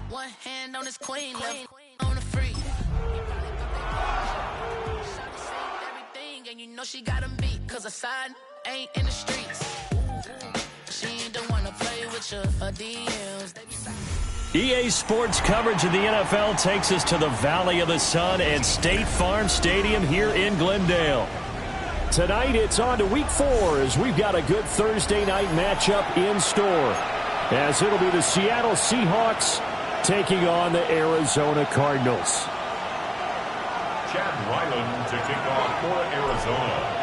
One hand on his queen, left on the free. Everything, and you know she got him beat, cause her side ain't in the streets. She ain't the one to play with you, her DMs. EA Sports coverage of the NFL takes us to the Valley of the Sun and State Farm Stadium here in Glendale. Tonight it's on to Week 4 as we've got a good Thursday night matchup in store. As it'll be the Seattle Seahawks taking on the Arizona Cardinals. Chad Ryland to kick off for Arizona.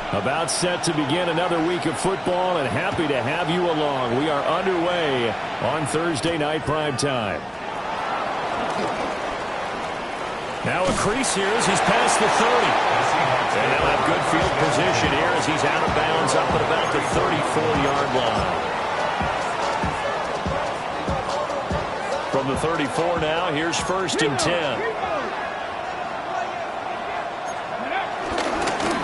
About set to begin another week of football, and happy to have you along. We are underway on Thursday night primetime. Now a crease here as he's past the 30. And they'll have good field position here as he's out of bounds up at about the 34-yard line. From the 34 now, here's 1st and 10.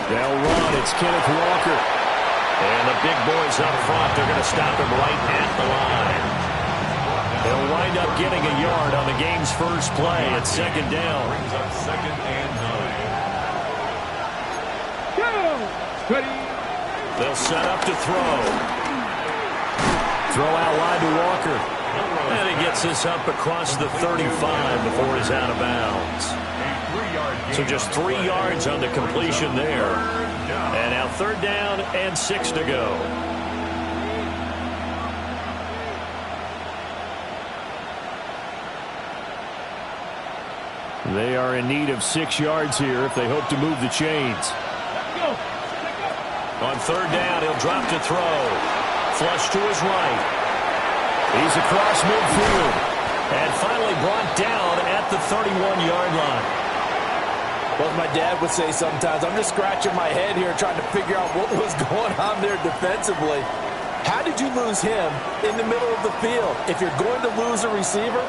They'll run. It's Kenneth Walker. And the big boys up front, they're going to stop him right at the line. They'll wind up getting a yard on the game's first play at 2nd down. Brings up 2nd and 9. They'll set up to throw. Throw out wide to Walker. And he gets this up across the 35 before he's out of bounds. So just 3 yards on the completion there. And now 3rd down and 6 to go. They are in need of 6 yards here if they hope to move the chains. On 3rd down, he'll drop to throw. Flush to his right. He's across midfield. And finally brought down at the 31-yard line. Well, as my dad would say sometimes, I'm just scratching my head here trying to figure out what was going on there defensively. How did you lose him in the middle of the field? If you're going to lose a receiver,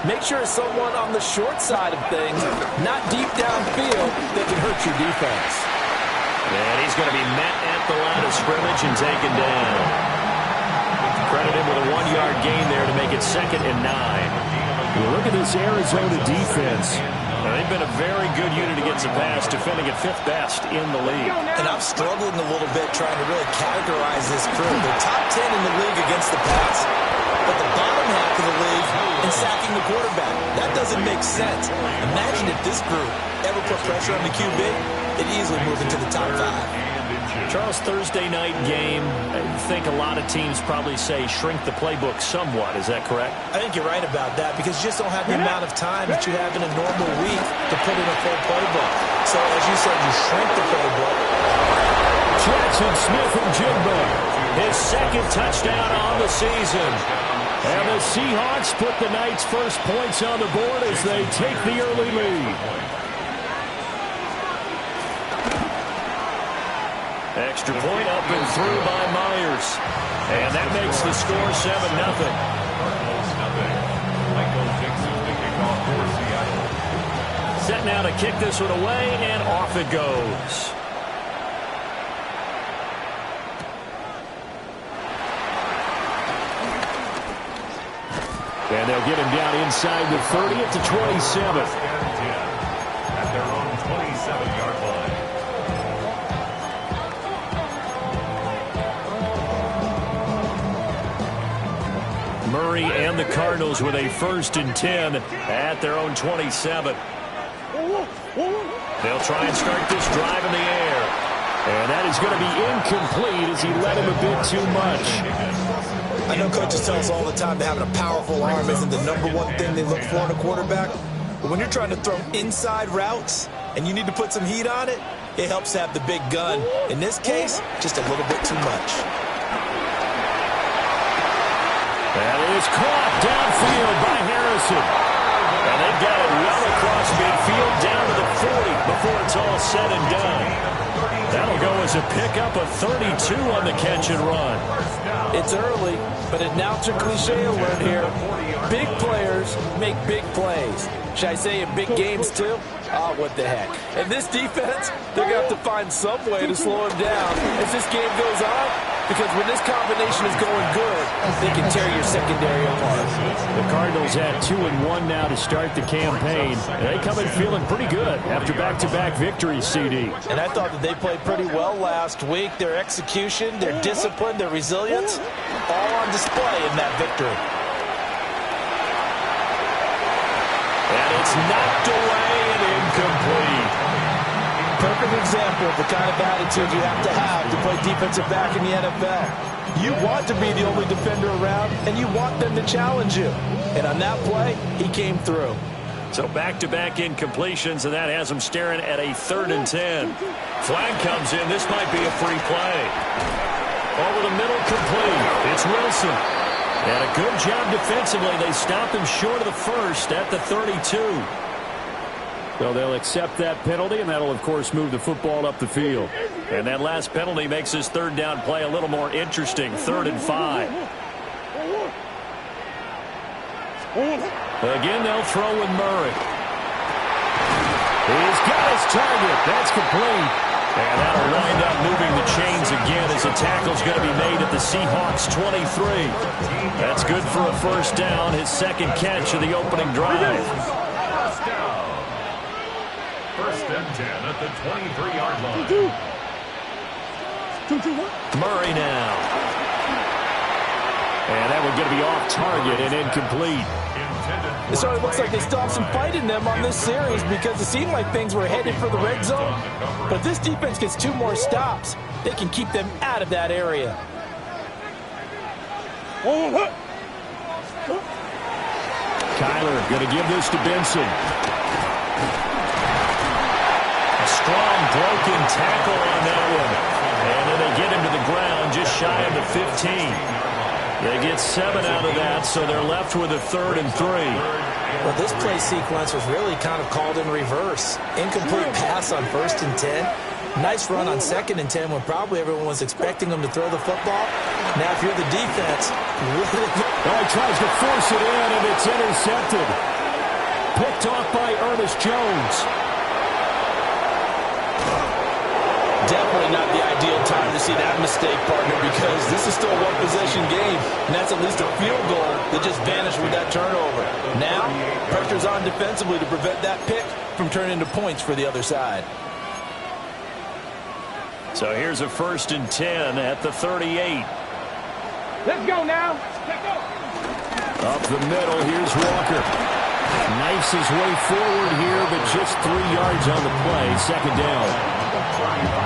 make sure it's someone on the short side of things, not deep downfield, that can hurt your defense. And he's going to be met at the line of scrimmage and taken down. Credit him with a 1-yard gain there to make it 2nd and 9. Well, look at this Arizona defense. Now, they've been a very good unit against the pass, defending at 5th best in the league. And I'm struggling a little bit trying to really categorize this crew. They're top 10 in the league against the pass, but the bottom half of the league in sacking the quarterback. That doesn't make sense. Imagine if this group ever put pressure on the QB, it'd easily move into the top 5. Charles, Thursday night game, I think a lot of teams probably say shrink the playbook somewhat. Is that correct? I think you're right about that because you just don't have the amount of time that you have in a normal week to put in a full playbook. So, as you said, you shrink the playbook. Jackson Smith-Njigba, his 2nd touchdown on the season. And the Seahawks put the night's first points on the board as they take the early lead. Extra point up and through by Myers. And that makes the score 7-0. Set now to kick this one away, and off it goes. And they'll get him down inside the 30 at the 27. At their own 27-yard line. Murray and the Cardinals with a 1st and 10 at their own 27. They'll try and start this drive in the air. And that is going to be incomplete as he led him a bit too much. I know coaches tell us all the time that having a powerful arm isn't the #1 thing they look for in a quarterback. But when you're trying to throw inside routes and you need to put some heat on it, it helps to have the big gun. In this case, just a little bit too much. That is caught downfield by Harrison. And they've got it well across midfield down to the 40 before it's all said and done. That'll go as a pickup of 32 on the catch and run. It's early, but announcer cliche alert here. Big players make big plays. Should I say in big games too? Oh, what the heck. And this defense, they're going to have to find some way to slow him down as this game goes on, because when this combination is going good, they can tear your secondary apart. The Cardinals had 2-1 now to start the campaign. They come in feeling pretty good after back-to-back victories, CD. And I thought that they played pretty well last week. Their execution, their discipline, their resilience, all on display in that victory. And it's knocked away and incomplete. Perfect example of the kind of attitude you have to play defensive back in the NFL. You want to be the only defender around, and you want them to challenge you. And on that play, he came through. So back-to-back incompletions, and that has him staring at a 3rd and 10. Flag comes in. This might be a free play. Over the middle, complete. It's Wilson. And a good job defensively. They stop him short of the first at the 32. So they'll accept that penalty, and that'll, of course, move the football up the field. And that last penalty makes this 3rd down play a little more interesting. 3rd and 5. Again, they'll throw with Murray. He's got his target. That's complete. And that'll wind up moving the chains again as a tackle's going to be made at the Seahawks 23. That's good for a 1st down, his 2nd catch of the opening drive. 1st and 10 at the 23-yard line. Murray now. And that one's going to be off target and incomplete. It sort of looks like they still have some fight in them on this series, because it seemed like things were headed for the red zone. But if this defense gets 2 more stops, they can keep them out of that area. Kyler going to give this to Benson. A strong broken tackle on that one. And then they get him to the ground just shy of the 15. They get 7 out of that, so they're left with a 3rd and 3. Well, this play sequence was really kind of called in reverse. Incomplete pass on 1st and 10. Nice run on 2nd and 10 when probably everyone was expecting them to throw the football. Now, if you're the defense, he tries to force it in, and it's intercepted. Picked off by Ernest Jones. Definitely not the ideal time to see that mistake, partner, because this is still a one-possession game, and that's at least a field goal that just vanished with that turnover. Now, pressure's on defensively to prevent that pick from turning into points for the other side. So here's a 1st and 10 at the 38. Let's go now. Let's go. Up the middle, here's Walker. Knifes his way forward here, but just 3 yards on the play. 2nd down.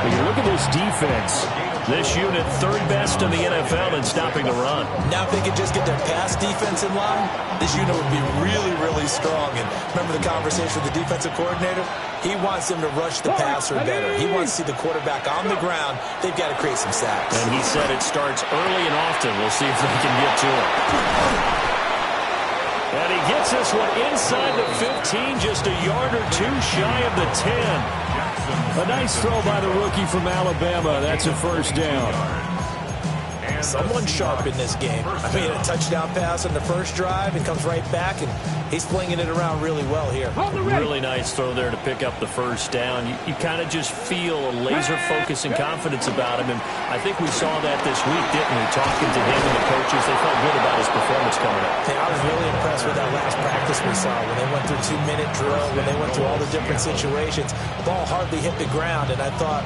When you look at this defense, this unit 3rd best in the NFL in stopping the run. Now if they could just get their pass defense in line, this unit would be really, really strong. And remember the conversation with the defensive coordinator? He wants them to rush the passer better. He wants to see the quarterback on the ground. They've got to create some sacks. And he said it starts early and often. We'll see if they can get to it. And he gets this one inside the 15, just a yard or 2 shy of the 10. A nice throw by the rookie from Alabama. That's a 1st down. Someone sharp in this game. I mean, a touchdown pass on the first drive and comes right back, and he's flinging it around really well here. Really nice throw there to pick up the 1st down. You kind of just feel a laser focus and confidence about him, and I think we saw that this week, didn't we? Talking to him and the coaches, they felt good about his performance coming up. Hey, I was really impressed with that last practice we saw when they went through 2-minute drill, when they went through all the different situations. Ball hardly hit the ground, and I thought,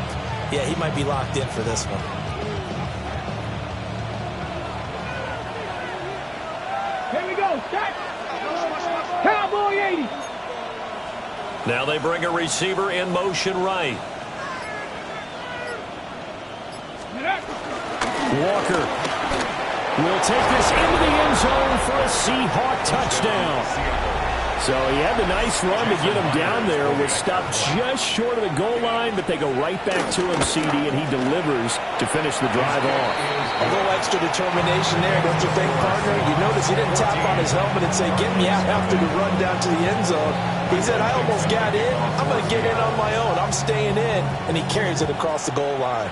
yeah, he might be locked in for this one. Here we go. Start. Cowboy 80. Now they bring a receiver in motion right. Walker will take this into the end zone for a Seahawk touchdown. So he had the nice run to get him down there. Was stopped just short of the goal line, but they go right back to him, CD, and he delivers to finish the drive off. A little extra determination there, don't you think, partner? You notice he didn't tap on his helmet and say, get me out after the run down to the end zone. He said, I almost got in. I'm going to get in on my own. I'm staying in. And he carries it across the goal line.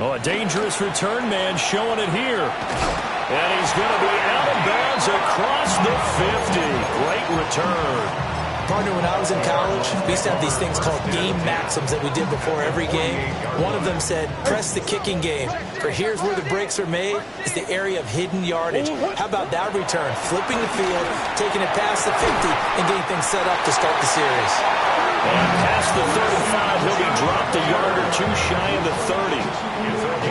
Oh, a dangerous return man showing it here. And he's going to be out of bounds across the 50. Great return. Partner, when I was in college, we used to have these things called game maxims that we did before every game. One of them said, press the kicking game. For here's where the breaks are made, is the area of hidden yardage. How about that return? Flipping the field, taking it past the 50, and getting things set up to start the series. And past the 35, he'll be dropped a yard or two shy of the 30.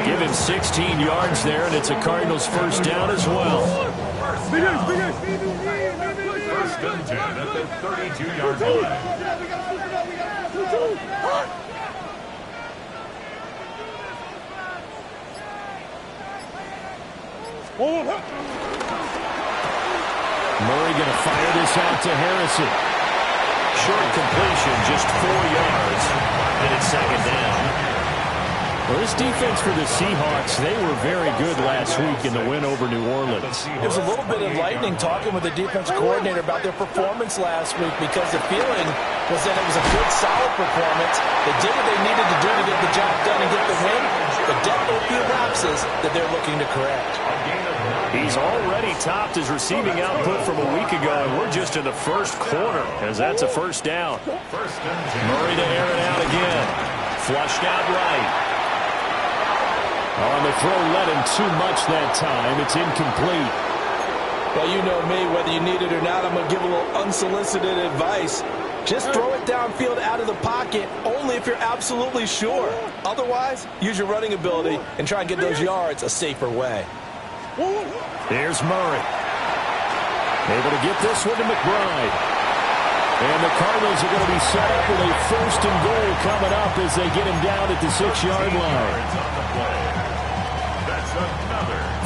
Give him 16 yards there, and it's a Cardinals first down as well. First and 10 at the 32-yard line. Murray going to fire this out to Harrison. Short completion, just 4 yards, and it's second down. Well, this defense for the Seahawks, they were very good last week in the win over New Orleans. It was a little bit enlightening talking with the defense coordinator about their performance last week because the feeling was that it was a good, solid performance. They did what they needed to do to get the job done and get the win, but definitely a few lapses that they're looking to correct. He's already topped his receiving output from a week ago, and we're just in the first quarter as that's a first down. Murray to air it out again. Flushed out right. On the throw, let him too much that time. It's incomplete. Well, you know me, whether you need it or not, I'm going to give a little unsolicited advice. Just throw it downfield out of the pocket, only if you're absolutely sure. Otherwise, use your running ability and try and get those yards a safer way. Here's Murray. Able to get this one to McBride. And the Cardinals are going to be set up with a first and goal coming up as they get him down at the 6-yard line.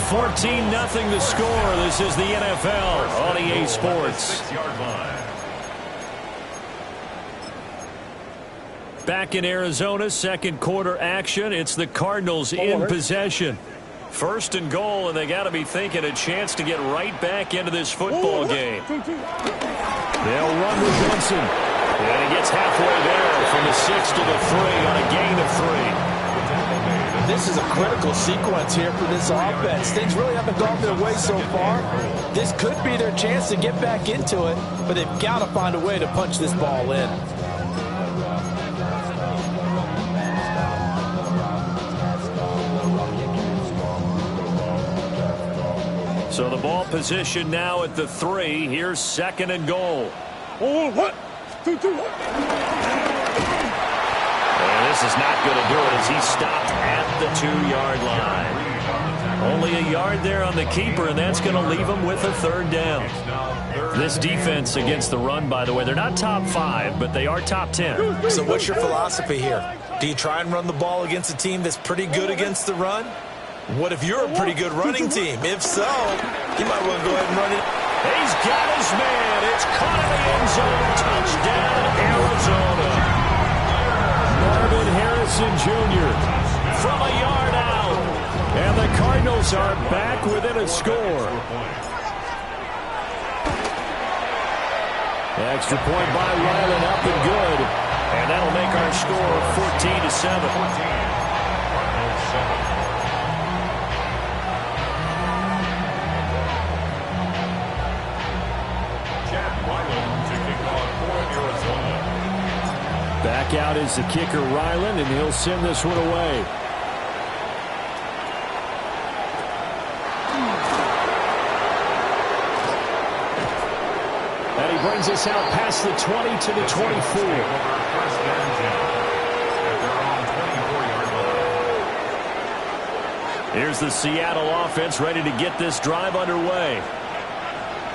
14-0 the score. This is the NFL on EA Sports. Back in Arizona, second quarter action. It's the Cardinals in possession. First and goal, and they got to be thinking a chance to get right back into this football game. They'll run with Benson. And he gets halfway there from the 6 to the 3 on a gain of 3. This is a critical sequence here for this offense. Things really haven't gone their way so far. This could be their chance to get back into it, but they've got to find a way to punch this ball in. So the ball position now at the 3. Here's second and goal. This is not going to do it as he's stopped at the 2-yard line. Only a yard there on the keeper, and that's going to leave him with a third down. This defense against the run, by the way, they're not top 5, but they are top 10. So what's your philosophy here? Do you try and run the ball against a team that's pretty good against the run? What if you're a pretty good running team? If so, you might want to go ahead and run it. He's got his man. It's caught in the end zone. Touchdown, Arizona. Marvin Harrison Jr. from a yard out. And the Cardinals are back within a score. Extra point by Ryland, up and good. And that'll make our score 14-7. Back out is the kicker, Ryland, and he'll send this one away. And he brings us out past the 20 to the 24. Here's the Seattle offense ready to get this drive underway.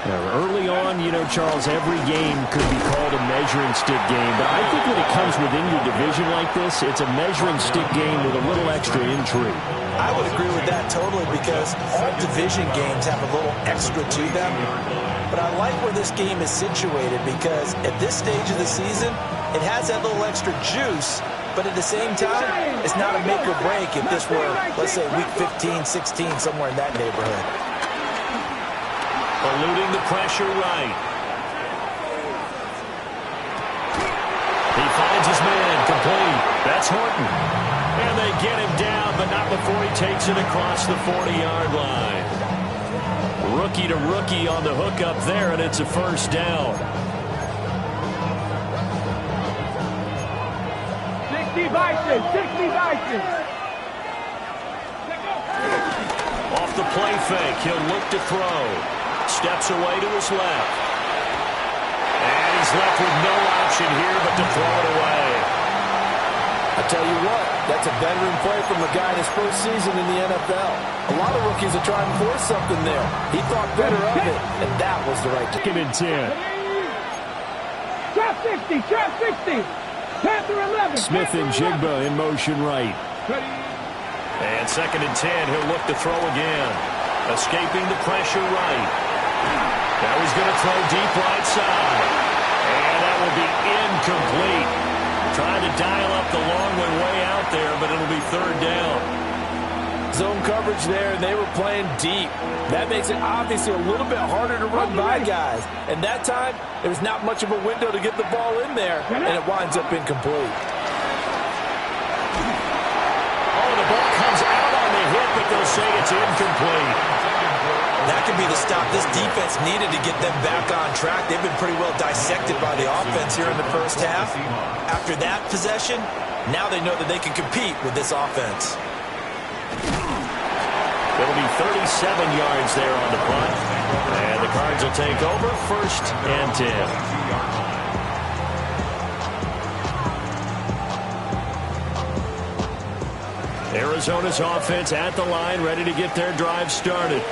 Early on, Charles, every game could be called a measuring stick game. But I think when it comes within your division like this, it's a measuring stick game with a little extra intrigue. I would agree with that totally because all division games have a little extra to them. But I like where this game is situated because at this stage of the season, it has that little extra juice. But at the same time, it's not a make or break if this were, let's say, week 15, 16, somewhere in that neighborhood. Eluding the pressure right. He finds his man, complete. That's Horton. And they get him down, but not before he takes it across the 40-yard line. Rookie to rookie on the hook up there, and it's a first down. 60 Vikings, 60 Vikings. Off the play fake, he'll look to throw. Steps away to his left. And he's left with no option here but to throw it away. I tell you what, that's a veteran play from a guy in his first season in the NFL. A lot of rookies are trying to force something there. He thought better of it, and that was the right Second and 10. Trap 60, trap 60. Panther 11. Smith and Jigba in motion right. And second and 10, he'll look to throw again. Escaping the pressure right. Now he's going to throw deep right side. And that will be incomplete. Trying to dial up the long way out there, but it'll be third down. Zone coverage there, and they were playing deep. That makes it obviously a little bit harder to run by guys. And that time, there was not much of a window to get the ball in there, and it winds up incomplete. Oh, the ball comes out on the hit, but they'll say it's incomplete. That could be the stop this defense needed to get them back on track. They've been pretty well dissected by the offense here in the first half. After that possession, now they know that they can compete with this offense. It'll be 37 yards there on the punt. And the Cards will take over, first and 10. Arizona's offense at the line, ready to get their drive started.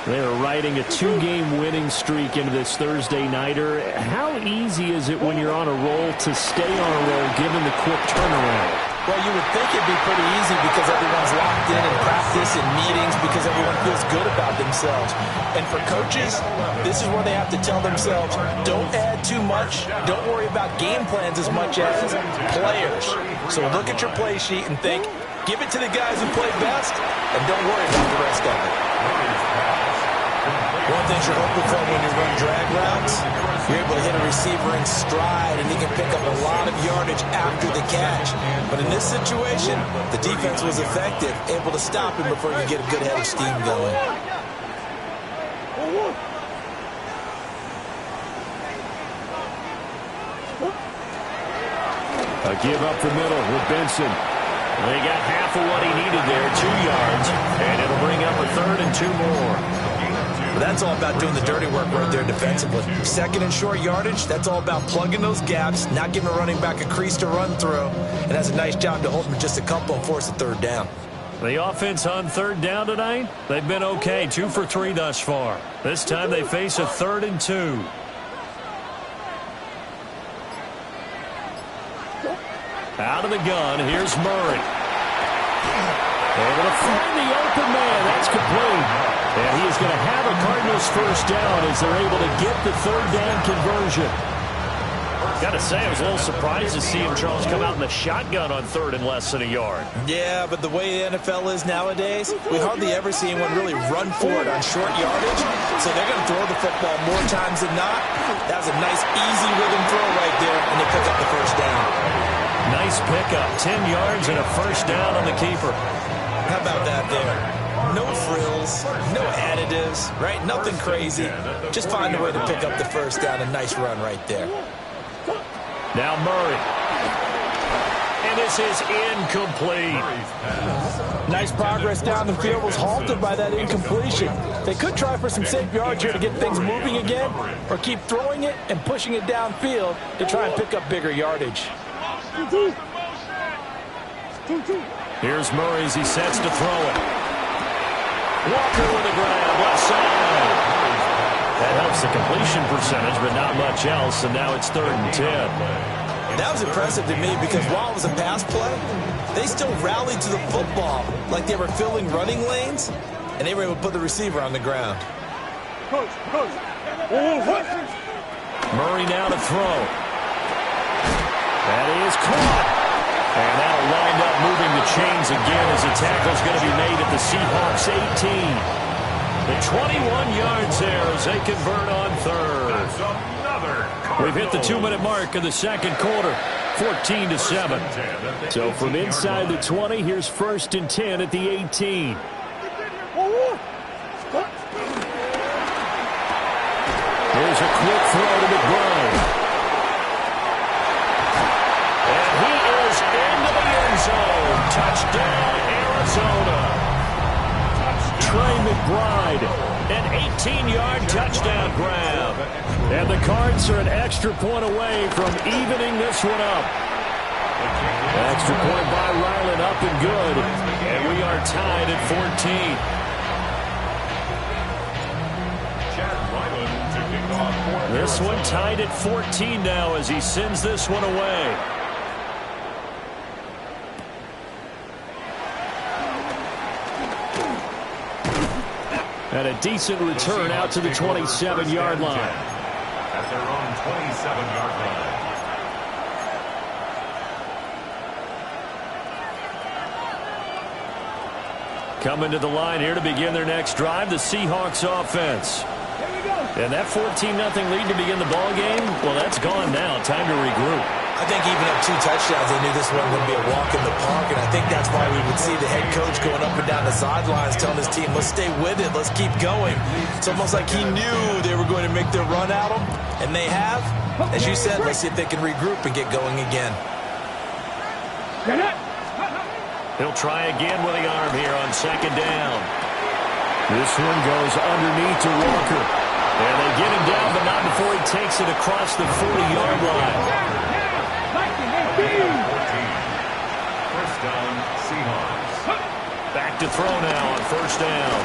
They are riding a two-game winning streak into this Thursday nighter. How easy is it when you're on a roll to stay on a roll given the quick turnaround? Well, you would think it'd be pretty easy because everyone's locked in practice and meetings because everyone feels good about themselves. And for coaches, this is where they have to tell themselves, don't add too much. Don't worry about game plans as much as players. So look at your play sheet and think, give it to the guys who play best, and don't worry about the rest of it. One thing you're hoping for when you run drag routes, you're able to hit a receiver in stride, and he can pick up a lot of yardage after the catch. But in this situation, the defense was effective, able to stop him before he could get a good head of steam going. A give up the middle with Benson. They got half of what he needed there, 2 yards, and it'll bring up a third and 2 more. But that's all about doing the dirty work right there defensively. Second and short yardage, that's all about plugging those gaps, not giving a running back a crease to run through, and has a nice job to hold him just a couple and force a third down. The offense on third down tonight, they've been okay, 2 for 3 thus far. This time they face a third and 2. Out of the gun, here's Murray. Able to find the open man. That's complete. And he is going to have a Cardinals first down as they're able to get the third down conversion. Got to say, I was a little surprised to see him, Charles, come out in the shotgun on third and less than a yard. Yeah, but the way the NFL is nowadays, we hardly ever see anyone really run for it on short yardage. So they're going to throw the football more times than not. That was a nice, easy rhythm throw right there, and they pick up the first down. Nice pickup, 10 yards and a first down on the keeper. How about that there? No frills, no additives, right? Nothing crazy. Just find a way to pick up the first down. A nice run right there. Now Murray. And this is incomplete. Nice progress down the field was halted by that incompletion. They could try for some safe yards here to get things moving again, or keep throwing it and pushing it downfield to try and pick up bigger yardage. Here's Murray as he sets to throw it. Walker with a grab, left side. That helps the completion percentage, but not much else, and now it's 3rd and 10. That was impressive to me because while it was a pass play, they still rallied to the football like they were filling running lanes, and they were able to put the receiver on the ground. Murray now to throw. That is caught. And that'll wind up moving the chains again as the tackle's going to be made at the Seahawks 18. The 21 yards there as they convert on 3rd. We've hit the 2-minute mark of the 2nd quarter, 14-7. So from inside the 20, here's 1st and 10 at the 18. Here's a quick throw to McBride. And he is into the end zone. Touchdown, Arizona. Trey McBride, an 18-yard touchdown grab. And the Cards are an extra point away from evening this one up. Extra point by Ryland, up and good. And we are tied at 14. This one tied at 14 now as he sends this one away. And a decent return out to the 27-yard line. At their own 27-yard line. Coming to the line here to begin their next drive, the Seahawks offense. And that 14-0 lead to begin the ball game, well, that's gone now. Time to regroup. I think even up 2 touchdowns, they knew this one would be a walk in the park, and I think that's why we would see the head coach going up and down the sidelines telling his team, let's stay with it, let's keep going. It's almost like he knew they were going to make their run at him, and they have. As you said, let's see if they can regroup and get going again. He'll try again with the arm here on 2nd down. This one goes underneath to Walker. And they get him down, but not before he takes it across the 40-yard line. 1st down, Seahawks. Back to throw now on 1st down.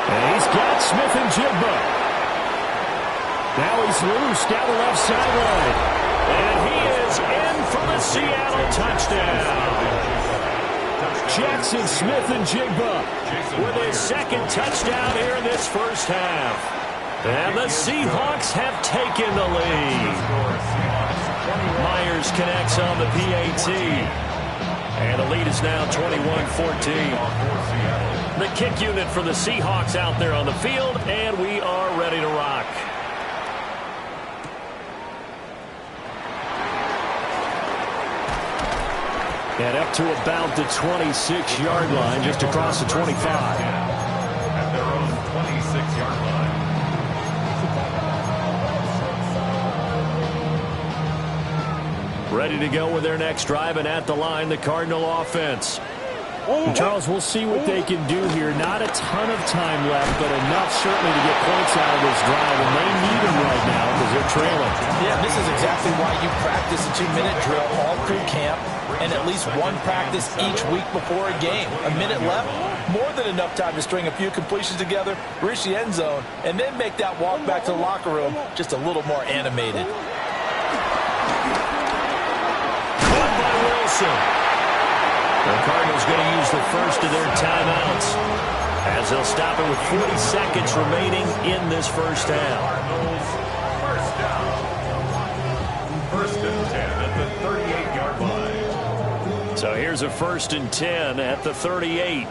And he's got Smith and Jigba. Now he's loose down the left sideline. And he is in for the Seattle touchdown. Jackson Smith and Jigba with his 2nd touchdown here in this 1st half. And the Seahawks have taken the lead. Myers connects on the PAT. And the lead is now 21-14. The kick unit for the Seahawks out there on the field, and we are ready to rock. And up to about the 26-yard line, just across the 25. At their own 26-yard line. Ready to go with their next drive, and at the line, the Cardinal offense. And Charles, we'll see what they can do here. Not a ton of time left, but enough certainly to get points out of this drive, and they need them right now because they're trailing. Yeah, this is exactly why you practice a 2-minute drill all through camp and at least one practice each week before a game. A minute left, more than enough time to string a few completions together, reach the end zone, and then make that walk back to the locker room just a little more animated. Caught by Wilson. The Cardinals going to use the first of their timeouts as they'll stop it with 40 seconds remaining in this 1st half. Cardinals, 1st down. 1st and 10 at the 38-yard line. So here's a 1st and 10 at the 38.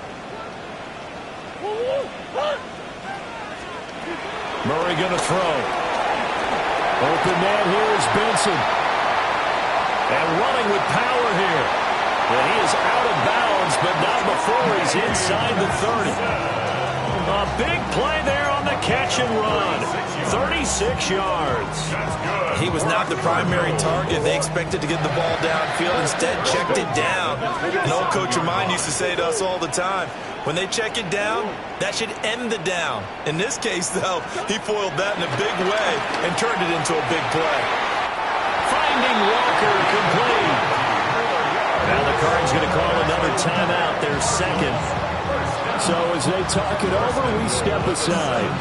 Murray going to throw. Open man here is Benson. And running with power here. And he is out of bounds, but not before he's inside the 30. A big play there on the catch and run. 36 yards. He was not the primary target. They expected to get the ball downfield. Instead, checked it down. An old coach of mine used to say to us all the time, when they check it down, that should end the down. In this case, though, he foiled that in a big way and turned it into a big play. Finding Walker complete. Now the Cards going to call another timeout, their 2nd. So as they talk it over, we step aside.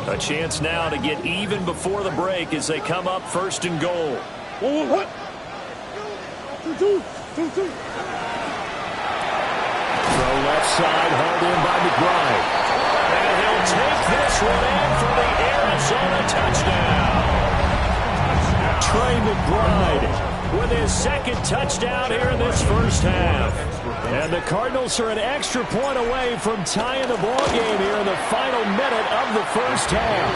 A chance now to get even before the break as they come up first and goal. What? 2-2. Throw left side, hauled in by McBride. And he'll take this one in for the Arizona touchdown. Trey McBride with his second touchdown here in this first half. And the Cardinals are an extra point away from tying the ball game here in the final minute of the first half.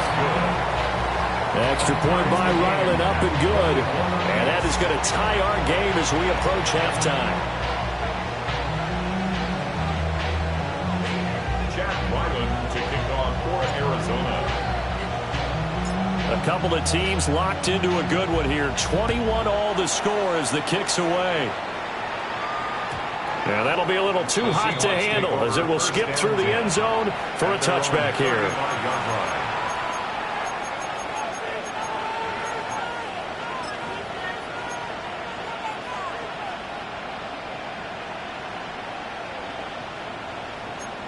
Extra point by Ryland, up and good. And that is going to tie our game as we approach halftime. Jack Ryland to kick off for Arizona. A couple of teams locked into a good one here. 21 all the score as the kick's away. Yeah, that'll be a little too hot to handle as it will skip through the end zone for a touchback here.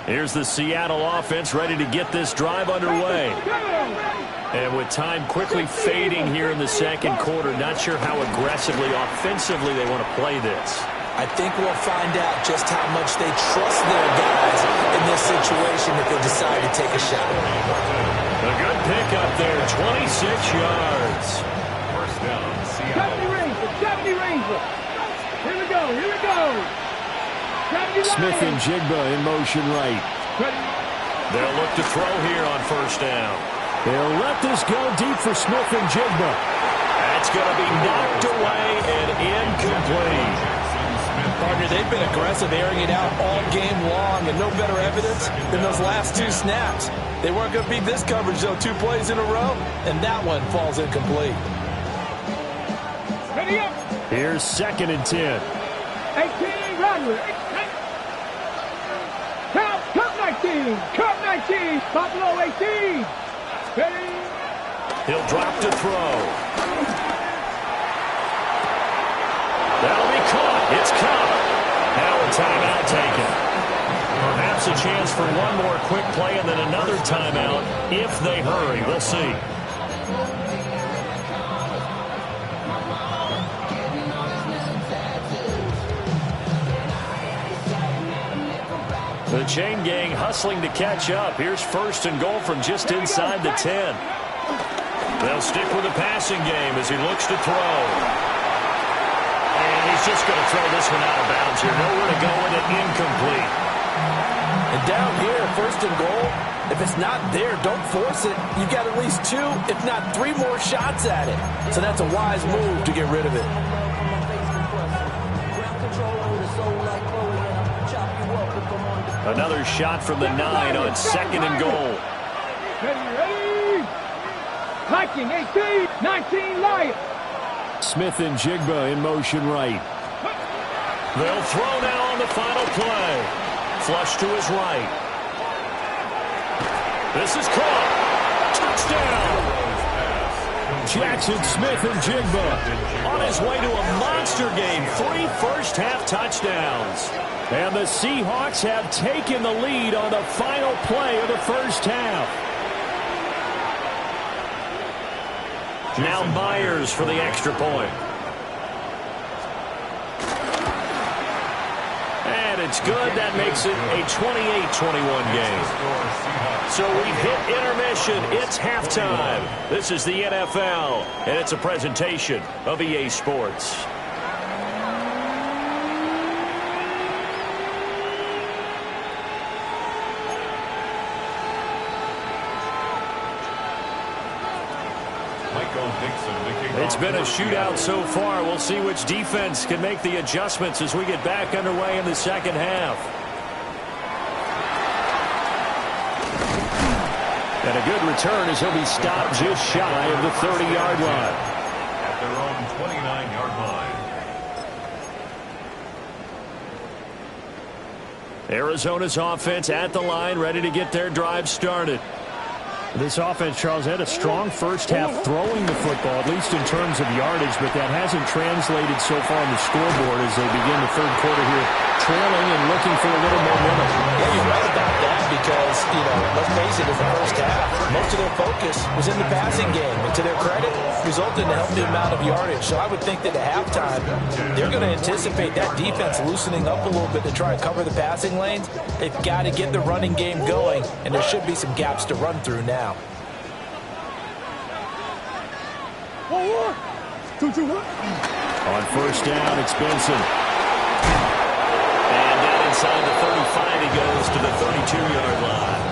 Here's the Seattle offense ready to get this drive underway. And with time quickly fading here in the second quarter, not sure how aggressively, offensively they want to play this. I think we'll find out just how much they trust their guys in this situation if they decide to take a shot. A good pickup there, 26 yards. First down, Seattle. 70 Ranger. Here we go. Smith and Jigba in motion right. They'll look to throw here on first down. They'll let this go deep for Smith and Jigba. That's going to be knocked away and incomplete. Partner, they've been aggressive, airing it out all game long, and no better evidence than those last two snaps. They weren't going to beat this coverage, though, 2 plays in a row, and that one falls incomplete. Ready up. Here's 2nd and 10. 18, Rodwood. Count 19. Count 19. Buffalo 18. Ready. He'll drop to throw. That'll be caught. It's caught. Now a timeout taken. Perhaps a chance for one more quick play and then another timeout if they hurry. We'll see. The chain gang hustling to catch up. Here's first and goal from just inside the 10. They'll stick with the passing game as he looks to throw. And he's just going to throw this one out of bounds here. Nowhere to go with it. Incomplete. And down here, first and goal, if it's not there, don't force it. You've got at least 2, if not 3 more shots at it. So that's a wise move to get rid of it. Another shot from the 9 on 2nd and goal. Ready. 19, 18, 19, Lions. Smith and Jigba in motion right. They'll throw now on the final play. Flush to his right. This is caught. Touchdown. Jackson Smith and Jigba on his way to a monster game. 3 first-half touchdowns. And the Seahawks have taken the lead on the final play of the first half. Now Myers for the extra point. And it's good. That makes it a 28-21 game. So we've hit intermission. It's halftime. This is the NFL, and it's a presentation of EA Sports. It's been a shootout so far. We'll see which defense can make the adjustments as we get back underway in the second half. And a good return as he'll be stopped just shy of the 30-yard line. At their own 29-yard line. Arizona's offense at the line, ready to get their drive started. This offense, Charles, had a strong first half throwing the football, at least in terms of yardage, but that hasn't translated so far on the scoreboard as they begin the third quarter here, trailing and looking for a little momentum. Yeah, you're right about that because, let's face it, in the first half, most of their focus was in the passing game. And to their credit, resulted in a healthy amount of yardage. So I would think that at halftime, they're going to anticipate that defense loosening up a little bit to try and cover the passing lanes. They've got to get the running game going, and there should be some gaps to run through now. On first down, it's Benson. And down inside the 35, he goes to the 32-yard line.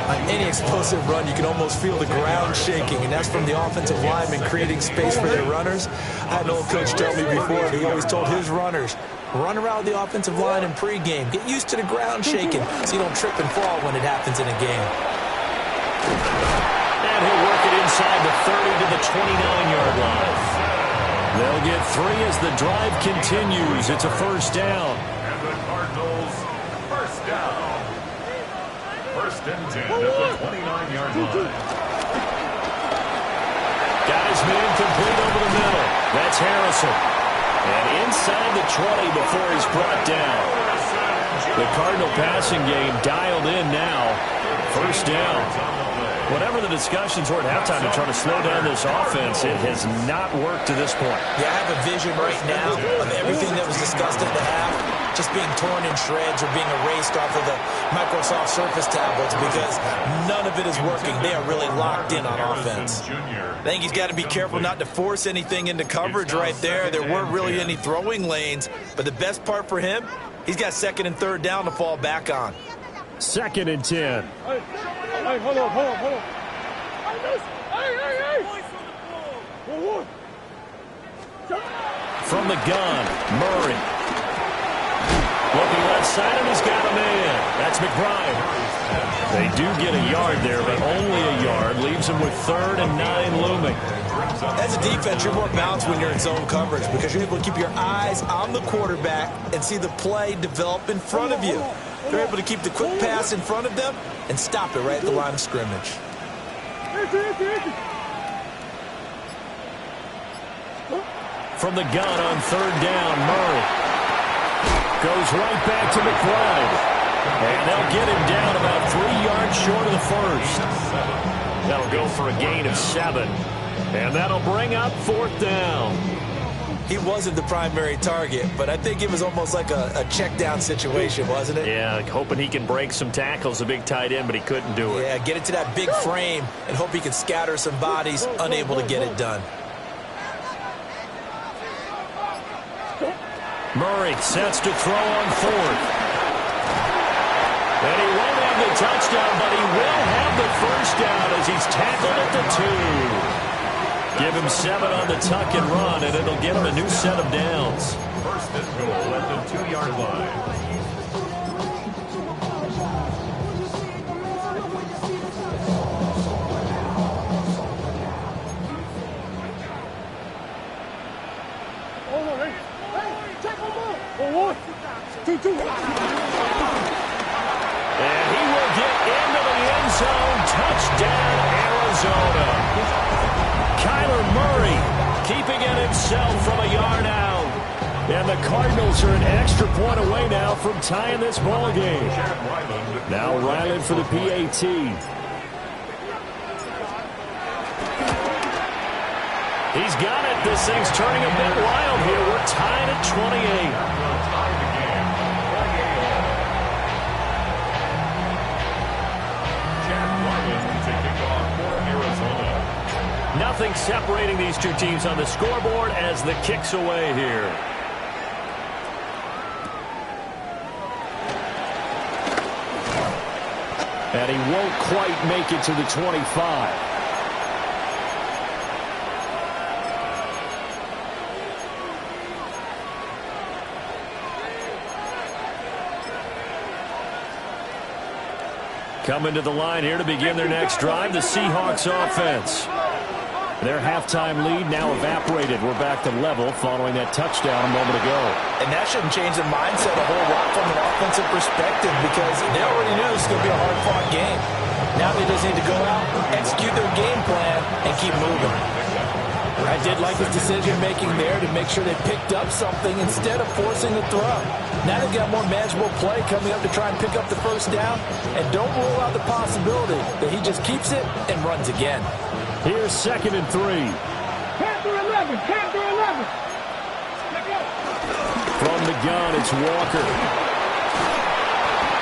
On any explosive run, you can almost feel the ground shaking, and that's from the offensive linemen creating space for their runners. I had an old coach tell me before, he always told his runners, run around the offensive line in pregame. Get used to the ground shaking so you don't trip and fall when it happens in a game. And he'll work it inside the 30 to the 29-yard line. They'll get 3 as the drive continues. It's a first down. And the Cardinals, first down. First and 10 at the 29-yard line. Got his man complete over the middle. That's Harrison. And inside the 20 before he's brought down. The Cardinal passing game dialed in now. First down. Whatever the discussions were at halftime to try to slow down this offense, it has not worked to this point. Yeah, I have a vision right now of everything that was discussed at the half just being torn in shreds or being erased off of the Microsoft Surface tablets because none of it is working. They are really locked in on offense. I think he's got to be careful not to force anything into coverage right there. There weren't really any throwing lanes, but the best part for him, he's got second and third down to fall back on. Second and 10. Hey, hold on. From the gun, Murray. Looking left side, and he's got a man. That's McBride. They do get a yard there, but only a yard. Leaves them with 3rd and 9 looming. As a defense, you're more balanced when you're in zone coverage because you're able to keep your eyes on the quarterback and see the play develop in front of you. They're able to keep the quick pass in front of them and stop it right at the line of scrimmage. From the gun on 3rd down, Murray goes right back to McBride. And they'll get him down about 3 yards short of the first. That'll go for a gain of 7. And that'll bring up 4th down. He wasn't the primary target, but I think it was almost like a check down situation, wasn't it? Yeah, like hoping he can break some tackles, a big tight end, but he couldn't do it. Yeah, get it to that big frame and hope he can scatter some bodies, unable to get it done. Murray sets to throw on 4th. And he won't have the touchdown, but he will have the first down as he's tackled at the 2. Give him 7 on the tuck and run, and it'll give him a new set of downs. First and goal at the 2-yard line. And he will get into the end zone. Touchdown, Arizona. Kyler Murray keeping it himself from a yard out. And the Cardinals are an extra point away now from tying this ball game. Now Ryland for the PAT. He's got it. This thing's turning a bit wild here. We're tied at 28. Nothing separating these two teams on the scoreboard as the kick's away here. And he won't quite make it to the 25. Coming to the line here to begin their next drive, the Seahawks offense. Their halftime lead now evaporated. We're back to level following that touchdown a moment ago. And that shouldn't change the mindset a whole lot from an offensive perspective because they already knew this was going to be a hard-fought game. Now they just need to go out, execute their game plan, and keep moving. I did like his decision-making there to make sure they picked up something instead of forcing the throw. Now they've got more manageable play coming up to try and pick up the first down, and don't rule out the possibility that he just keeps it and runs again. Here's 2nd and 3. Count through 11. Count through 11. Let go. From the gun, it's Walker.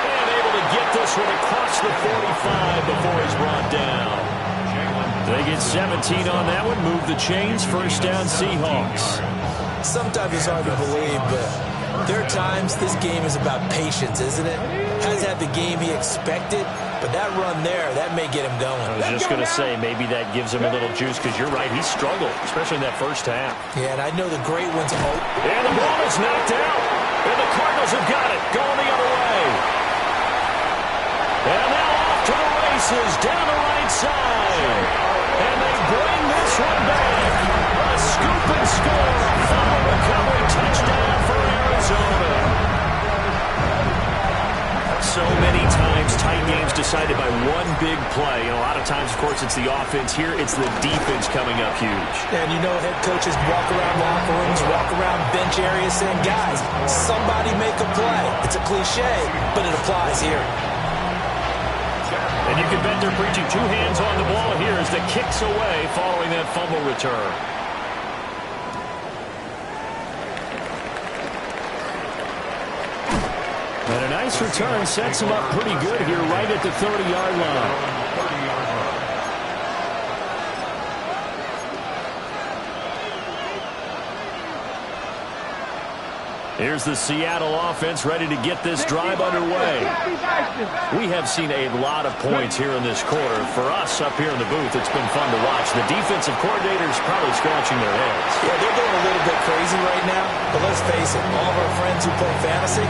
And able to get this one across the 45 before he's brought down. They get 17 on that one. Move the chains. First down, Seahawks. Sometimes it's hard to believe, but there are times this game is about patience, isn't it? Hasn't had the game he expected, but that run there, that may get him going. I was just going to say, maybe that gives him a little juice, because you're right, he struggled, especially in that first half. Yeah, and I know the great ones hope. And the ball is knocked out. And the Cardinals have got it, going the other way. And now off to the races, down the right side. And they bring this one back. A scoop and score. Fumble recovery, touchdown for Arizona. So many times, tight games decided by one big play. And a lot of times, of course, it's the offense. Here, it's the defense coming up huge. And you know, head coaches walk around locker rooms, walk around bench areas saying, guys, somebody make a play. It's a cliche, but it applies here. And you can bet they're preaching 2 hands on the ball here as the kicks away following that fumble return. And a nice return sets him up pretty good here right at the 30-yard line. Here's the Seattle offense ready to get this drive underway. We have seen a lot of points here in this quarter. For us up here in the booth, it's been fun to watch. The defensive coordinators probably scratching their heads. Yeah, they're going a little bit crazy right now. But let's face it, all of our friends who play fantasy,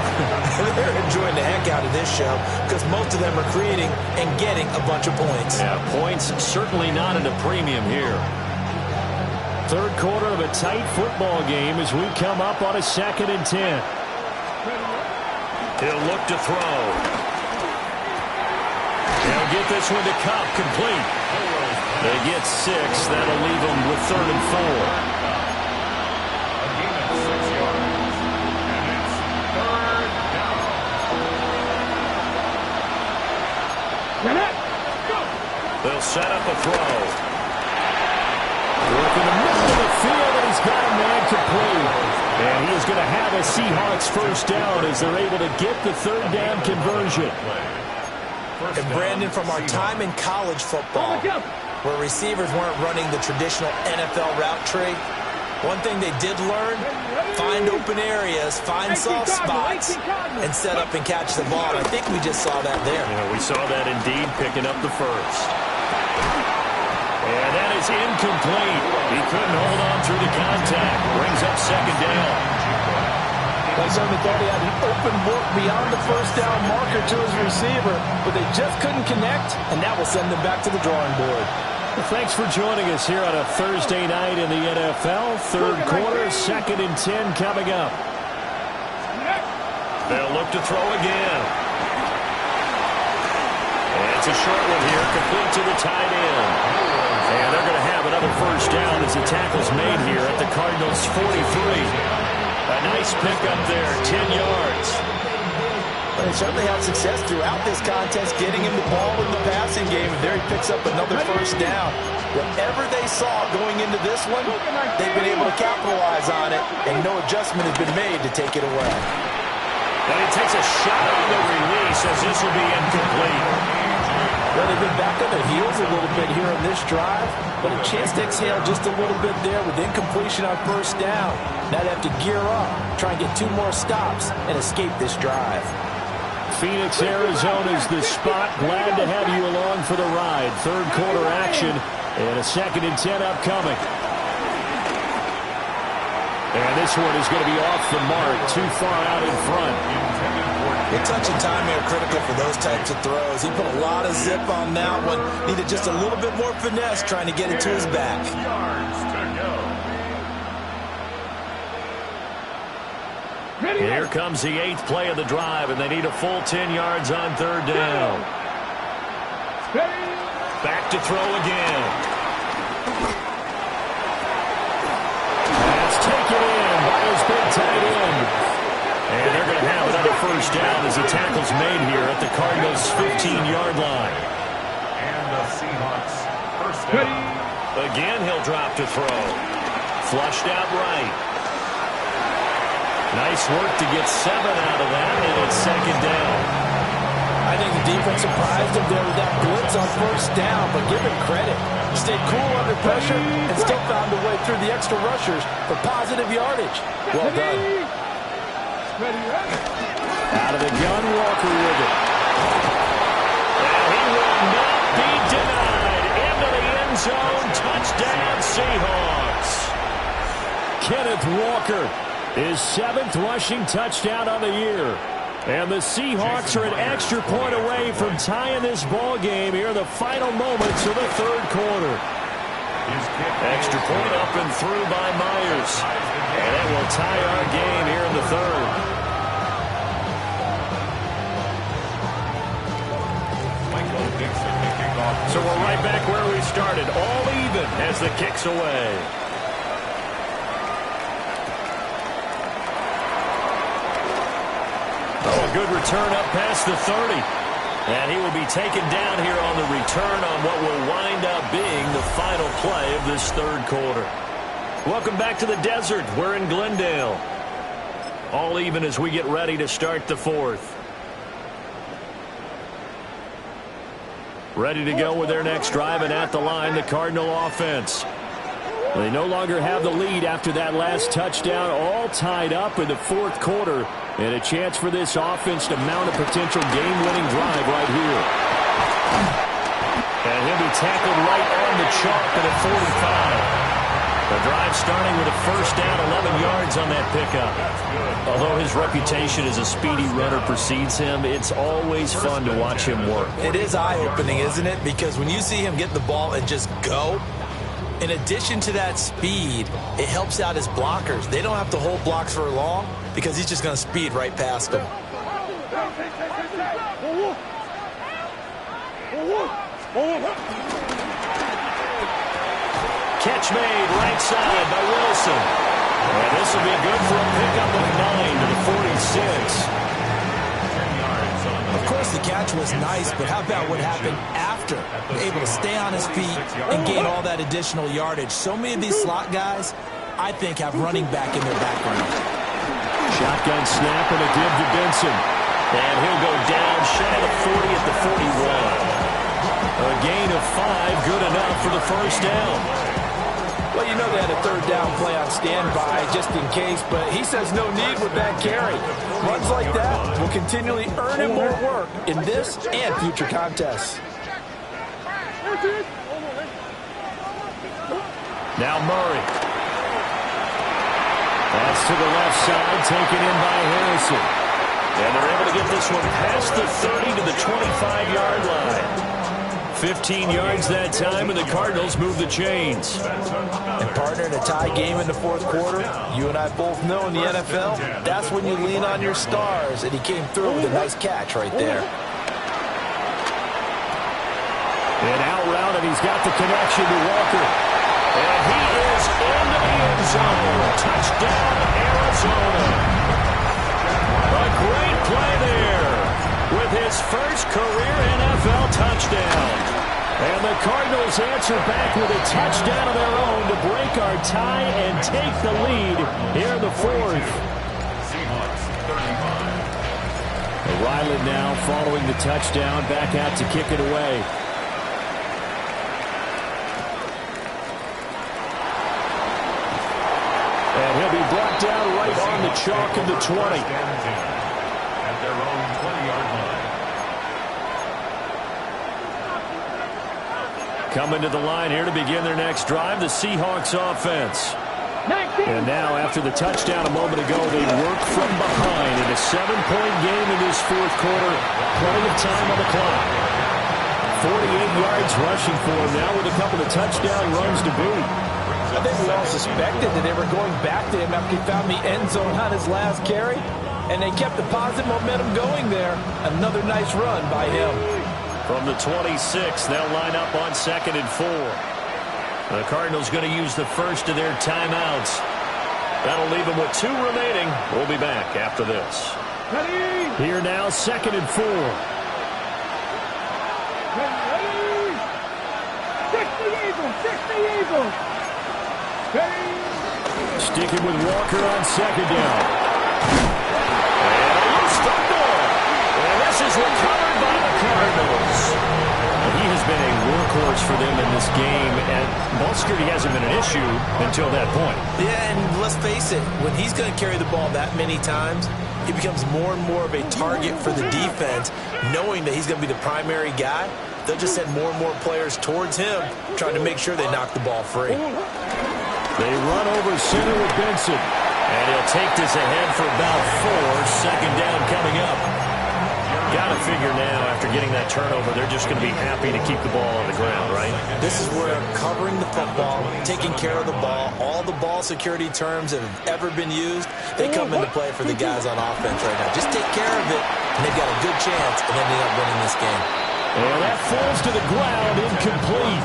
they're enjoying the heck out of this show because most of them are creating and getting a bunch of points. Yeah, points certainly not at a premium here. Third quarter of a tight football game as we come up on a 2nd and 10. He'll look to throw. He'll get this one to Cup, complete. They get 6. That'll leave them with 3rd and 4. They'll set up a throw. Work in the middle of the field, and he's got a man complete. And he is going to have a Seahawks first down as they're able to get the 3rd down conversion. And Brandon, from our time in college football, where receivers weren't running the traditional NFL route tree, one thing they did learn, find open areas, find soft spots, and set up and catch the ball. I think we just saw that there. Yeah, we saw that indeed, picking up the first. And that is incomplete. He couldn't hold on through the contact. Brings up 2nd down. They certainly thought he had an open look beyond the first down marker to his receiver, but they just couldn't connect, and that will send them back to the drawing board. Well, thanks for joining us here on a Thursday night in the NFL. Third quarter, 2nd and 10 coming up. They'll look to throw again. And it's a short one here, complete to the tight end. And they're going to have another first down as the tackle's made here at the Cardinals' 43. A nice pickup there, 10 yards. But they certainly had success throughout this contest, getting him the ball in the passing game, and there he picks up another first down. Whatever they saw going into this one, they've been able to capitalize on it, and no adjustment has been made to take it away. And he takes a shot on the release as this will be incomplete. Well, they've been back on their heels a little bit here on this drive, but a chance to exhale just a little bit there with incompletion on first down. Now they have to gear up, try and get 2 more stops, and escape this drive. Phoenix, Arizona is the spot. Glad to have you along for the ride. Third quarter action and a 2nd and 10 upcoming. And this one is going to be off the mark, too far out in front. The touch and timing are critical for those types of throws. He put a lot of zip on that one. Needed just a little bit more finesse trying to get it to his back. Here comes the 8th play of the drive, and they need a full 10 yards on 3rd down. Back to throw again. That's taken in by his big tight end. And they're going to have another first down as the tackle's made here at the Cardinals' 15-yard line. And the Seahawks first down. Again, he'll drop to throw. Flushed out right. Nice work to get 7 out of that, and it's second down. I think the defense surprised him there with that blitz on first down, but give him credit. Stayed cool under pressure and still found a way through the extra rushers for positive yardage. Well done. Out of the gun, Walker with it. And he will not be denied. Into the end zone. Touchdown, Seahawks. Kenneth Walker, his 7th rushing touchdown on the year. And the Seahawks are an extra point away from tying this ball game here in the final moments of the third quarter. Extra point up and through by Myers. And it will tie our game here in the third. So we're right back where we started. All even as the kick's away. Oh, a good return up past the 30. And he will be taken down here on the return on what will wind up being the final play of this third quarter. Welcome back to the desert. We're in Glendale. All even as we get ready to start the fourth. Ready to go with their next drive, and at the line, the Cardinal offense. They no longer have the lead after that last touchdown, all tied up in the fourth quarter, and a chance for this offense to mount a potential game-winning drive right here. And he'll be tackled right on the chalk at a 45. The drive starting with a first down, 11 yards on that pickup. Although his reputation as a speedy runner precedes him, it's always fun to watch him work. It is eye-opening, isn't it? Because when you see him get the ball and just go, in addition to that speed, it helps out his blockers. They don't have to hold blocks for long because he's just going to speed right past them. Catch made right side by Wilson. And this will be good for a pickup of 9 to the 46. Of course, the catch was nice, but how about what happened after? Able to stay on his feet and gain all that additional yardage. So many of these slot guys, I think, have running back in their background. Shotgun snap and a give to Benson. And he'll go down shy of 40 at the 41. A gain of 5, good enough for the first down. Well, you know they had a third down play on standby just in case, but he says no need with that carry. Runs like that will continually earn him more work in this and future contests. Now Murray. Pass to the left side, taken in by Harrison. And they're able to get this one past the 30 to the 25-yard line. 15 yards that time, and the Cardinals move the chains. And partner, in a tie game in the fourth quarter, you and I both know in the NFL, that's when you lean on your stars, and he came through with a nice catch right there. And out route, and he's got the connection to Walker. And he is into the end zone. Touchdown, Arizona. A great play there with his first career NFL touchdown. And the Cardinals answer back with a touchdown of their own to break our tie and take the lead here in the fourth. Ryland now following the touchdown, back out to kick it away. And he'll be brought down right on the chalk of the 20. At their own 20-yard line. Coming to the line here to begin their next drive, the Seahawks offense. And now, after the touchdown a moment ago, they work from behind in a 7-point game in this fourth quarter. Plenty of time on the clock. 48 yards rushing for him now with a couple of touchdown runs to boot. I think we all suspected that they were going back to him after he found the end zone on his last carry, and they kept the positive momentum going there. Another nice run by him. From the 26, they'll line up on 2nd and 4. The Cardinals going to use the first of their timeouts. That'll leave them with 2 remaining. We'll be back after this. Ready? Here now, 2nd and 4. Ready? 60 Eagles! 60 Eagles! Ready? Sticking with Walker on 2nd down. And a loose football. And this is recovered by the Cardinals. He has been a workhorse for them in this game, and ball security hasn't been an issue until that point. Yeah, and let's face it, when he's going to carry the ball that many times, he becomes more and more of a target for the defense, knowing that he's going to be the primary guy. They'll just send more and more players towards him, trying to make sure they knock the ball free. They run over center with Benson. And he'll take this ahead for about 4. 2nd down coming up. Got to figure now, after getting that turnover, they're just going to be happy to keep the ball on the ground, right? This is where covering the football, taking care of the ball, all the ball security terms that have ever been used, they come into play for the guys on offense right now. Just take care of it, and they've got a good chance of ending up winning this game. And that falls to the ground, incomplete.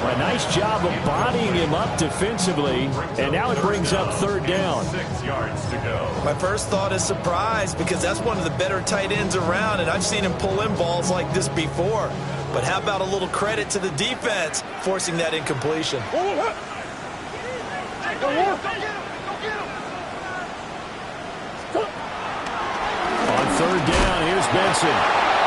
A nice job of bodying him up defensively, and now it brings up 3rd down. 6 yards to go. My first thought is surprise, because that's one of the better tight ends around, and I've seen him pull in balls like this before. But how about a little credit to the defense forcing that incompletion? On 3rd down, here's Benson.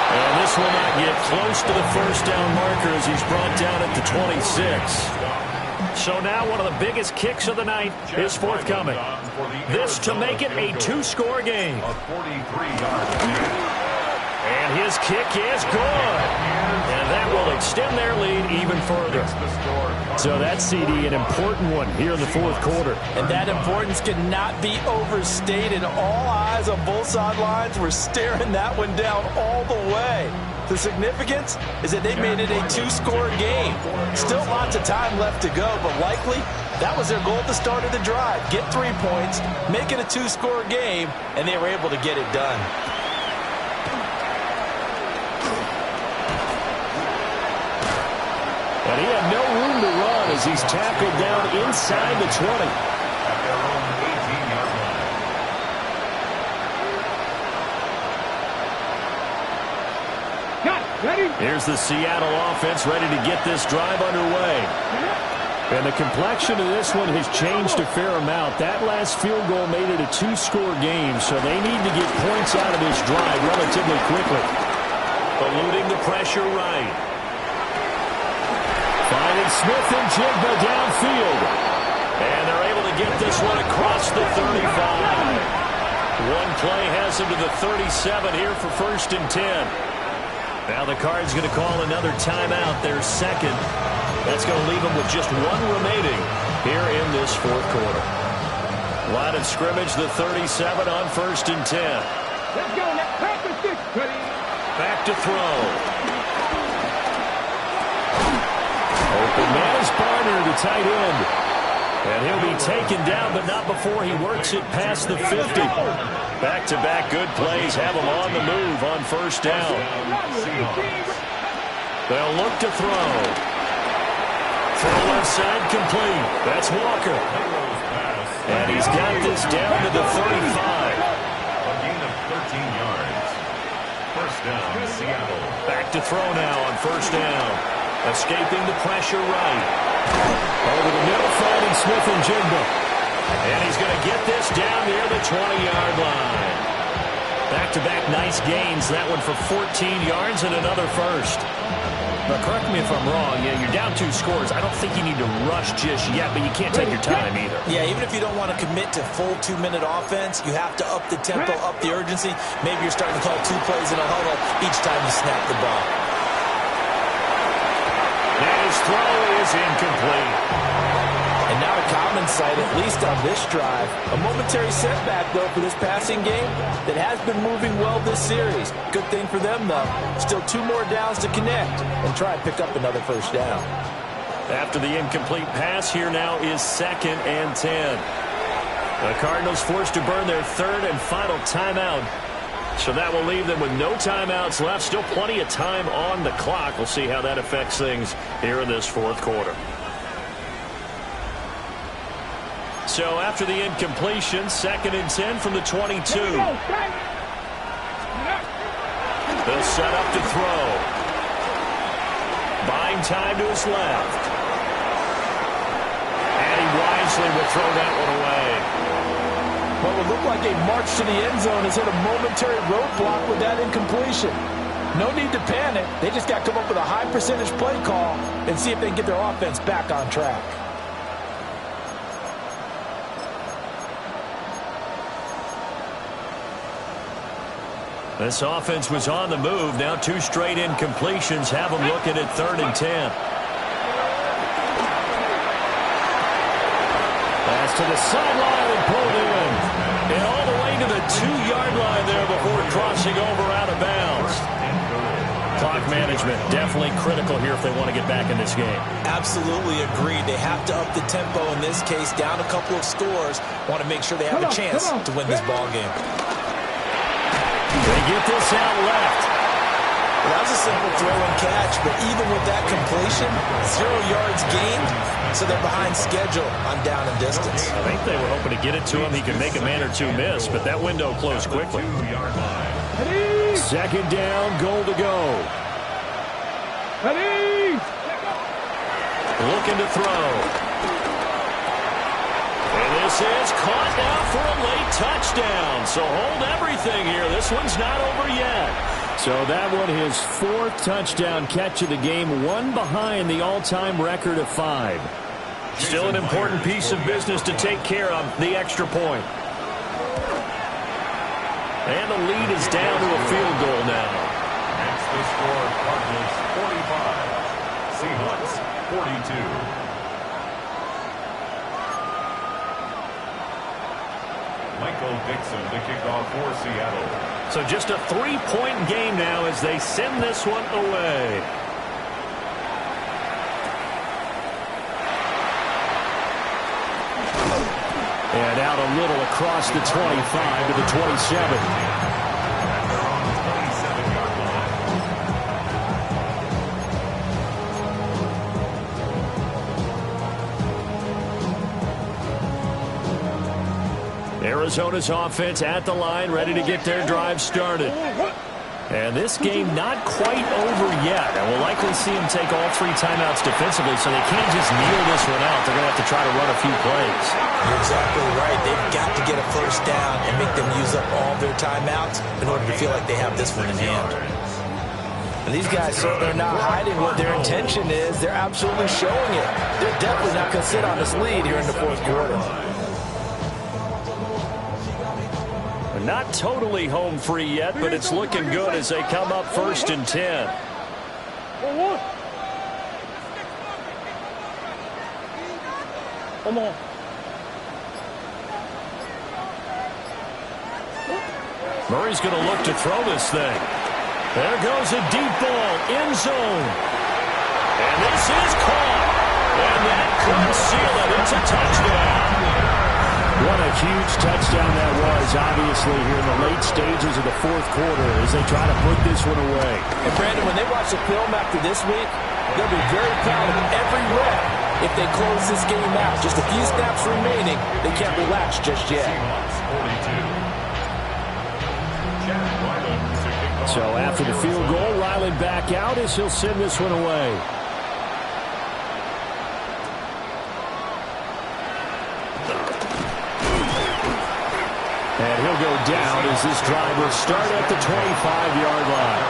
And this will not get close to the 1st down marker as he's brought down at the 26. So now one of the biggest kicks of the night is forthcoming. This to make it a 2-score game. And his kick is good. And that will extend their lead even further. So that's, CD, an important one here in the 4th quarter. And that importance cannot be overstated. All eyes on both sidelines were staring that one down all the way. The significance is that they made it a 2-score game. Still lots of time left to go, but likely that was their goal at the start of the drive. Get 3 points, make it a 2-score game, and they were able to get it done. And he had no room to run as he's tackled down inside the 20. At their own 18-yard line. Ready? Here's the Seattle offense ready to get this drive underway. And the complexion of this one has changed a fair amount. That last field goal made it a 2-score game, so they need to get points out of this drive relatively quickly. Eluding the pressure right. Finding Smith and Jigba downfield. And they're able to get this one across the 35. One play has them to the 37 here for 1st and 10. Now the Cards going to call another timeout, their 2nd. That's going to leave them with just 1 remaining here in this 4th quarter. Line of scrimmage, the 37 on 1st and 10. Let's go. Let's practice this. Ready? Back to throw. Open man is Barner, the tight end. And he'll be taken down, but not before he works it past the 50. Back-to-back good plays have them on the move on 1st down. They'll look to throw. Throw left side complete. That's Walker. And he's got this down to the 35. A gain of 13 yards. 1st down, Seattle. Back to throw now on 1st down. Escaping the pressure right. Over the middle, finding Smith and Jigba. And he's going to get this down near the 20-yard line. Back-to-back nice gains. That one for 14 yards and another 1st. But correct me if I'm wrong, you're down 2 scores. I don't think you need to rush just yet, but you can't take your time either. Yeah, even if you don't want to commit to full 2-minute offense, you have to up the tempo, up the urgency. Maybe you're starting to call 2 plays in a huddle each time you snap the ball. And his throw is incomplete. And not a common sight, at least on this drive. A momentary setback, though, for this passing game that has been moving well this series. Good thing for them, though. Still 2 more downs to connect and try and pick up another 1st down. After the incomplete pass, here now is 2nd and 10. The Cardinals forced to burn their 3rd and final timeout. So that will leave them with no timeouts left. Still plenty of time on the clock. We'll see how that affects things here in this fourth quarter. So after the incompletion, 2nd and 10 from the 22. They'll set up to throw. Buying time to his left. And he wisely will throw that one away. What would look like a march to the end zone has hit a momentary roadblock with that incompletion. No need to panic. They just got to come up with a high percentage play call and see if they can get their offense back on track. This offense was on the move. Now 2 straight incompletions have them looking at 3rd and 10. Pass to the sideline and pulled in. And all the way to the 2-yard line there before crossing over out of bounds. Clock management definitely critical here if they want to get back in this game. Absolutely agreed. They have to up the tempo in this case, down a couple of scores. Want to make sure they have a chance to win this ball game. They get this out left. Well, that was a simple throw and catch, but even with that completion, 0 yards gained, so they're behind schedule on down and distance. I think they were hoping to get it to him. He could make a man or two miss, but that window closed quickly. 2nd down, goal to go. Looking to throw. And this is caught now for a late touchdown. So hold everything here. This one's not over yet. So that one, his 4th touchdown catch of the game, one behind the all-time record of 5. Still an important piece of business to take care of, the extra point. And the lead is down to a field goal now. That's the score. Cardinals 45, Seahawks 42. Michael Dixon to kick off for Seattle. So just a 3-point game now as they send this one away. And out a little across the 25 to the 27. Arizona's offense at the line, ready to get their drive started. And this game not quite over yet. And we'll likely see them take all 3 timeouts defensively, so they can't just kneel this one out. They're going to have to try to run a few plays. You're exactly right. They've got to get a first down and make them use up all their timeouts in order to feel like they have this one in hand. And these guys certainly are not hiding what their intention is. They're absolutely showing it. They're definitely not going to sit on this lead here in the fourth quarter. Not totally home free yet, but it's looking good as they come up 1st and 10. Come on. Murray's going to look to throw this thing. There goes a deep ball, end zone. And this is caught. And that could seal it. It's a touchdown. What a huge touchdown that was, obviously, here in the late stages of the fourth quarter as they try to put this one away. And, Brandon, when they watch the film after this week, they'll be very proud of every rep if they close this game out. Just a few snaps remaining. They can't relax just yet. So after the field goal, Ryland back out as he'll send this one away. And he'll go down as this drive will start at the 25-yard line.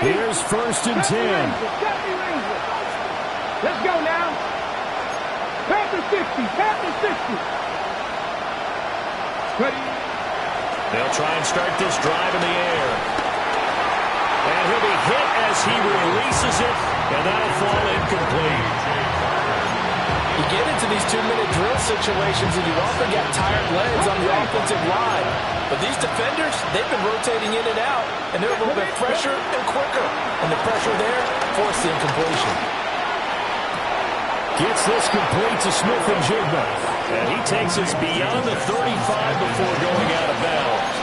Here's 1st and 10. Let's go now. Panther 60. Panther 60. Ready. They'll try and start this drive in the air. And he'll be hit as he releases it, and that'll fall incomplete. You get into these 2-minute drill situations, and you've often got tired legs on the offensive line. But these defenders, they've been rotating in and out, and they're a little bit fresher and quicker. And the pressure there forced the incompletion. Gets this complete to Smith-Njigba. And he takes us beyond the 35 before going out of bounds.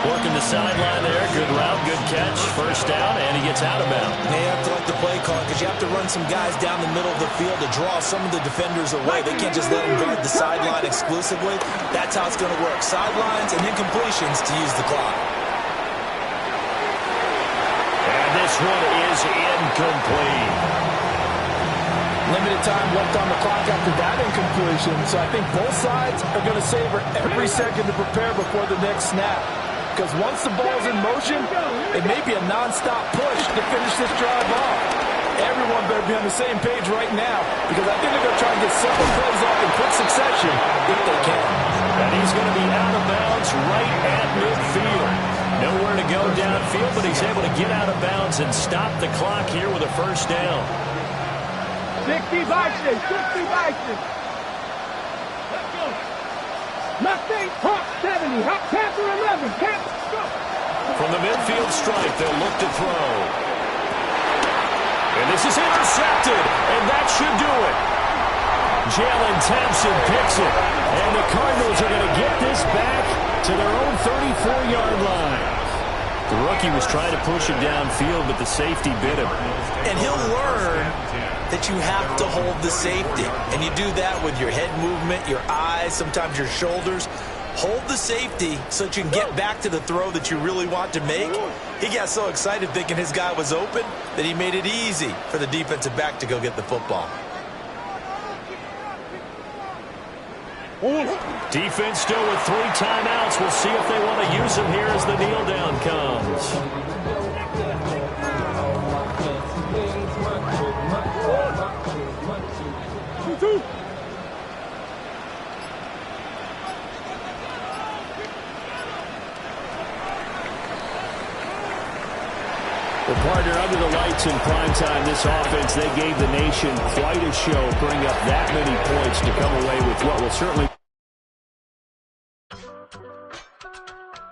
Working the sideline there. Good route, good catch. First down, and he gets out of bounds. They have to like the play call because you have to run some guys down the middle of the field to draw some of the defenders away. They can't just let them guard the sideline exclusively. That's how it's going to work. Sidelines and incompletions to use the clock. And this one is incomplete. Limited time left on the clock after that incompletion, so I think both sides are going to savor every second to prepare before the next snap. Because once the ball's in motion, it may be a non-stop push to finish this drive off. Everyone better be on the same page right now, because I think they're going to try and get several plays off in quick succession if they can. And he's going to be out of bounds right at midfield. Nowhere to go downfield, but he's able to get out of bounds and stop the clock here with a first down. 60 Vikings, 60 Vikings. Let's go. Mustang, Hawk 70, Hawk Panther 11, Panther, go. From the midfield stripe, they'll look to throw. And this is intercepted, and that should do it. Jalen Thompson picks it, and the Cardinals are going to get this back to their own 34-yard line. The rookie was trying to push it downfield, but the safety bit him. And he'll learn that you have to hold the safety. And you do that with your head movement, your eyes, sometimes your shoulders. Hold the safety so that you can get back to the throw that you really want to make. He got so excited thinking his guy was open that he made it easy for the defensive back to go get the football. Defense still with 3 timeouts. We'll see if they want to use them here as the kneel down comes. Well, partner, under the lights in primetime, this offense, they gave the nation quite a show, bring up that many points to come away with what will certainly